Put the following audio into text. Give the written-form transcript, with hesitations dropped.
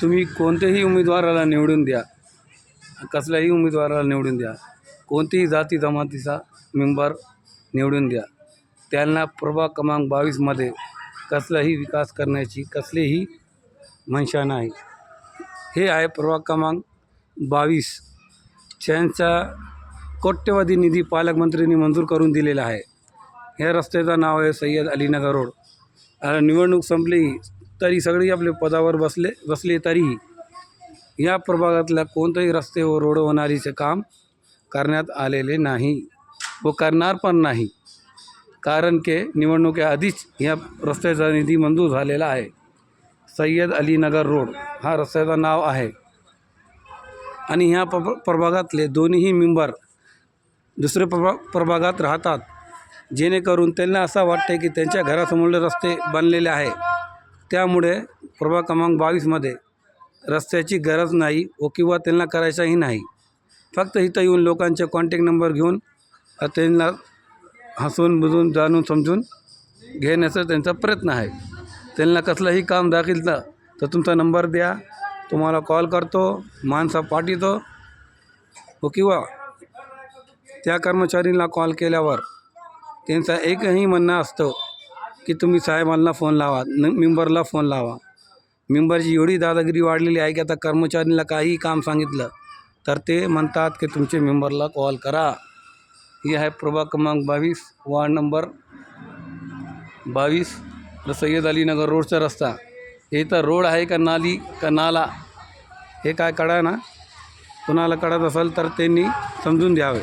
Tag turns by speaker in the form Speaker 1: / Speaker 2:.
Speaker 1: तुम्ही कोणत्याही उमेदवाराला निवडून द्या, कसल्याही उमेदवाराला निवडून द्या, कोणतीही जाती जमातीचा मेंबर निवडून द्या, त्यांना प्रभाग क्रमांक 22मध्ये कसलाही विकास करण्याची कसलीही मनशा नाही. हे आहे प्रभाग क्रमांक 22. त्यांचा कोट्यवधी निधी पालकमंत्र्यांनी मंजूर करून दिलेला आहे. ह्या रस्त्याचं नाव आहे सय्यद अलीनगर रोड. निवडणूक संपली तरी सगळी आपल्या पदावर बसले तरीही या प्रभागातल्या कोणतेही रस्ते व रोड होणारीचे काम करण्यात आलेले नाही व करणार पण नाही. कारण की निवडणुकीआधीच या रस्त्याचा निधी मंजूर झालेला आहे. सय्यद अलीनगर रोड हा रस्त्याचं नाव आहे. आणि ह्या प्रभागातले दोन्ही मेंबर दुसरे प्रभागात राहतात, जेणेकरून त्यांना असं वाटते की त्यांच्या घरासमोरले रस्ते बनलेले आहे, त्यामुळे प्रभाग क्रमांक 22मध्ये रस्त्याची गरज नाही व किंवा त्यांना करायचाही नाही. फक्त इथं येऊन लोकांचे कॉन्टॅक्ट नंबर घेऊन त्यांना हसवून बुजवून जाणून समजून घेण्याचा त्यांचा प्रयत्न आहे. त्यांना कसलंही काम दाखिलं तर तुमचा नंबर द्या, तुम्हाला कॉल करतो, माणसा पाठवतो व किंवा त्या कर्मचारीला कॉल केल्यावर त्यांचा एकही म्हणणं असतं की तुम्ही साहेबांना फोन लावा, मेंबरला फोन लावा. मेंबरची एवढी दादागिरी वाढलेली आहे की आता कर्मचारीला काहीही काम सांगितलं तर ते म्हणतात की तुमचे मेंबरला कॉल करा. ही आहे प्रभाग क्रमांक 22, वार्ड नंबर 22, सय्यद अलीनगर रोडचा रस्ता. हे तर रोड आहे का नाली का नाला हे काय कळा ना. कुणाला कळत असेल तर त्यांनी समजून द्यावे.